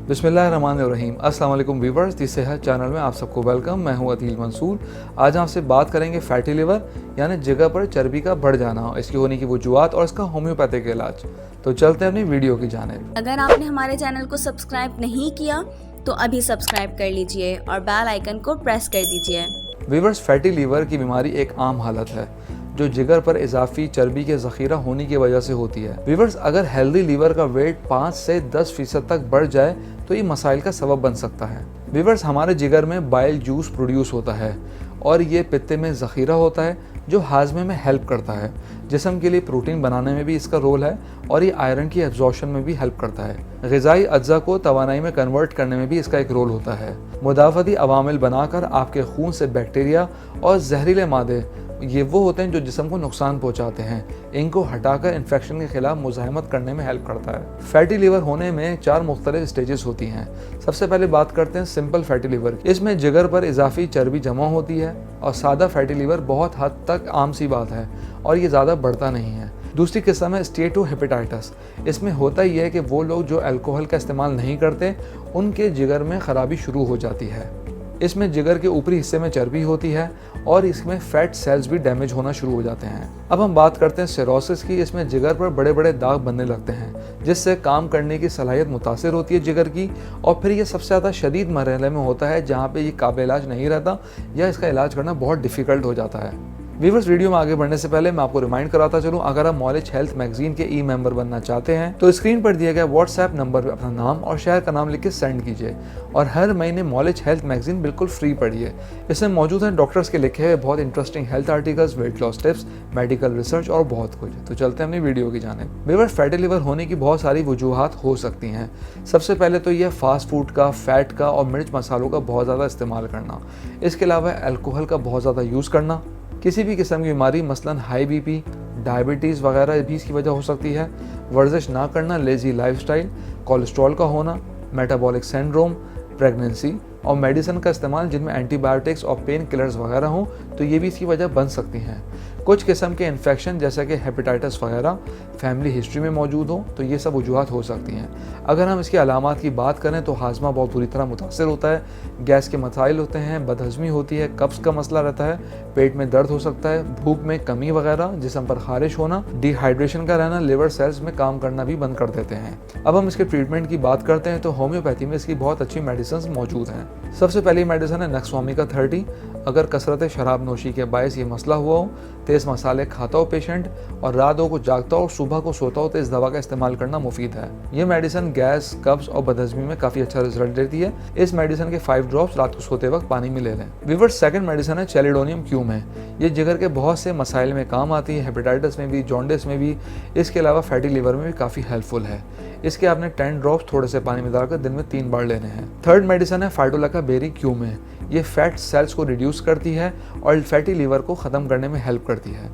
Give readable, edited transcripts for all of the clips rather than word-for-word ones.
बिस्मिल्लाहिर्रहमानिर्रहीम। अस्सलाम वालेकुम व्यूअर्स, दी सेहत चैनल में आप सबको वेलकम। मैं हूं अदील मंसूर। आज आपसे बात करेंगे फैटी लिवर यानी जिगर पर चर्बी का बढ़ जाना, इसकी होने की वजूहत और इसका होम्योपैथिक इलाज। तो चलते हैं अपनी वीडियो की जानिब। अगर आपने हमारे चैनल को सब्सक्राइब नहीं किया तो अभी सब्सक्राइब कर लीजिए और बेल आइकन को प्रेस कर दीजिए। व्यूअर्स, फैटी लिवर की बीमारी एक आम हालत है जो जिगर पर इजाफी चर्बी के ज़ख़ीरा होने की वजह से होती है। व्यूअर्स, अगर हेल्दी लीवर का वेट 5 से 10% तक बढ़ जाए तो ये मसाइल का सबब बन सकता है। व्यूअर्स, हमारे जिगर में बाइल जूस प्रोड्यूस होता है और ये पित्ते में ज़ख़ीरा होता है जो हाजमे में हेल्प करता है। जिस्म के लिए प्रोटीन बनाने में भी इसका रोल है और ये आयरन की एब्जॉर्प्शन में भी हेल्प करता है। ग़िज़ाई अज्जा को तवानाई में कन्वर्ट करने में भी इसका एक रोल होता है। मुदाफ़ती अवामिल बनाकर आपके खून से बैक्टीरिया और जहरीले मादे, ये वो होते हैं जो जिस्म को नुकसान पहुंचाते हैं, इनको हटाकर इन्फेक्शन के खिलाफ मुज़ाहमत करने में हेल्प करता है। फैटी लिवर होने में 4 मुख्तलिफ स्टेजेस होती हैं। सबसे पहले बात करते हैं सिंपल फैटी लिवर। इसमें जिगर पर इजाफी चर्बी जमा होती है और सादा फैटी लिवर बहुत हद तक आम सी बात है और ये ज़्यादा बढ़ता नहीं है। दूसरी किस्म है स्टेटोहेपेटाइटिस। इसमें होता ही है कि वो लोग जो अल्कोहल का इस्तेमाल नहीं करते उनके जिगर में ख़राबी शुरू हो जाती है। इसमें जिगर के ऊपरी हिस्से में चर्बी होती है और इसमें फैट सेल्स भी डैमेज होना शुरू हो जाते हैं। अब हम बात करते हैं सिरोसिस की। इसमें जिगर पर बड़े बड़े दाग बनने लगते हैं जिससे काम करने की सलाहियत मुतासिर होती है जिगर की, और फिर ये सबसे ज़्यादा शदीद मरहले में होता है जहाँ पे ये काबिल इलाज नहीं रहता या इसका इलाज करना बहुत डिफ़िकल्ट हो जाता है। व्यूअर्स, वीडियो में आगे बढ़ने से पहले मैं आपको रिमाइंड कराता चलूं, अगर आप नॉलेज हेल्थ मैगजीन के मेंबर बनना चाहते हैं तो स्क्रीन पर दिए गए व्हाट्सएप नंबर पर अपना नाम और शहर का नाम लिख के सेंड कीजिए और हर महीने नॉलेज हेल्थ मैगजीन बिल्कुल फ्री पढ़िए। इसमें मौजूद हैं डॉक्टर्स के लिखे हुए बहुत interesting health articles, weight loss tips, medical research और बहुत कुछ। तो चलते हैं अपनी वीडियो की जानिब। व्यूअर्स, फैटी लिवर होने की बहुत सारी वजूहत हो सकती हैं। सबसे पहले तो यह फास्ट फूड का, फैट का और मिर्च मसालों का बहुत ज़्यादा इस्तेमाल करना। इसके अलावा अल्कोहल का बहुत ज़्यादा यूज़ करना, किसी भी किस्म की बीमारी मसलन हाई बीपी, डायबिटीज़ वगैरह भी इसकी वजह हो सकती है। वर्जिश ना करना, लेज़ी लाइफस्टाइल, कोलेस्ट्रॉल का होना, मेटाबॉलिक सिंड्रोम, प्रेगनेंसी और मेडिसिन का इस्तेमाल जिनमें एंटीबायोटिक्स और पेन किलर्स वगैरह हों तो ये भी इसकी वजह बन सकती हैं। कुछ किस्म के इन्फेक्शन जैसे कि हेपेटाइटिस वगैरह फैमिली हिस्ट्री में मौजूद हो तो ये सब वजूहत हो सकती हैं। अगर हम इसकी अलामात की बात करें तो हाजमा बहुत बुरी तरह मुतासर होता है, गैस के मसाइल होते हैं, बदहज़मी होती है, कब्ज़ का मसला रहता है, पेट में दर्द हो सकता है, भूख में कमी वगैरह, जिस्म पर खारिश होना, डिहाइड्रेशन का रहना, लिवर सेल्स में काम करना भी बंद कर देते हैं। अब हम इसके ट्रीटमेंट की बात करते हैं तो होम्योपैथी में इसकी बहुत अच्छी मेडिसिन मौजूद हैं। सबसे पहली मेडिसिन है नक्सवामिका 30। अगर कसरत शराब नोशी के बायस ये मसला हुआ हो, तेज़ मसाले खाता हो पेशेंट और रातों को जागता हो और सुबह को सोता हो तो इस दवा का इस्तेमाल करना मुफीद है। ये मेडिसिन गैस, कब्ज़ और बदहज़मी में काफ़ी अच्छा रिजल्ट देती है। इस मेडिसिन के 5 ड्रॉप्स रात को सोते वक्त पानी में ले लें। व्यूअर्स, सेकंड मेडिसिन है चैलिडोनियम क्यूम है। ये जिगर के बहुत से मसाइल में काम आती है, हेपेटाइटिस में भी, जॉन्डिस में भी। इसके अलावा फैटी लिवर में भी काफ़ी हेल्पफुल है। इसके आपने 10 ड्रॉप्स थोड़े से पानी में डालकर दिन में 3 बार लेने हैं। थर्ड मेडिसिन है फाइटोलैका बेरी क्यूम है। ये फैट सेल्स को रिड्यूस करती है और फैटी लिवर को ख़त्म करने में हेल्प करती है।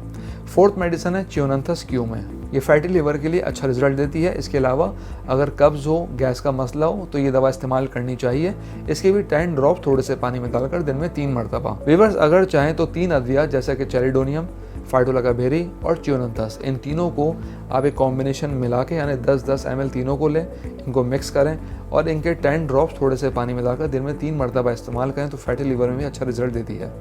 फोर्थ मेडिसिन है च्योनंथस क्यूम है। ये फैटी लिवर के लिए अच्छा रिजल्ट देती है। इसके अलावा अगर कब्ज़ हो, गैस का मसला हो तो ये दवा इस्तेमाल करनी चाहिए। इसके भी 10 ड्रॉप थोड़े से पानी में डालकर दिन में 3 मरतबा। व्यूअर्स, अगर चाहें तो 3 अद्विया जैसे कि चैलिडोनियम, फाइटोलैका बेरी और च्योनंथस, इन तीनों को आप एक कॉम्बिनेशन मिला के यानी 10-10 ml तीनों को लें, इनको मिक्स करें और इनके 10 ड्रॉप्स थोड़े से पानी में डालकर दिन में 3 मरतबा इस्तेमाल करें तो फैटी लिवर में भी अच्छा रिजल्ट देती है।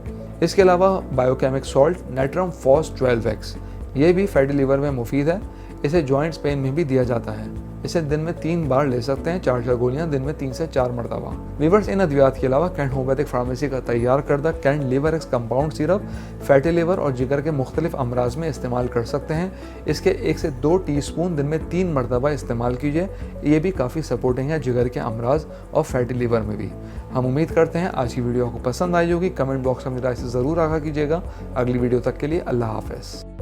इसके अलावा biochemic salt nitrum FOSS 12x, ये भी फैटी लिवर में मुफीद है। इसे जॉइंट्स पेन में भी दिया जाता है। इसे दिन में 3 बार ले सकते हैं, 4 गोलियां दिन में 3 से 4 मरतबा। व्यूअर्स, इन अद्वियात के अलावा कैंट होम्योपैथिक फार्मेसी का तैयार करदा कैंट लिवर एक्स कंपाउंड सिरप फैटी लिवर और जिगर के मुख्तलिफ अमराज में इस्तेमाल कर सकते हैं। इसके 1 से 2 टीस्पून दिन में 3 मरतबा इस्तेमाल कीजिए। ये भी काफ़ी सपोर्टिंग है जिगर के अमराज और फैटी लिवर में भी। हम उम्मीद करते हैं आज की वीडियो आपको पसंद आई होगी। कमेंट बॉक्स में अपनी राय से ज़रूर आगाह कीजिएगा। अगली वीडियो तक के लिए अल्लाह हाफ़िज़।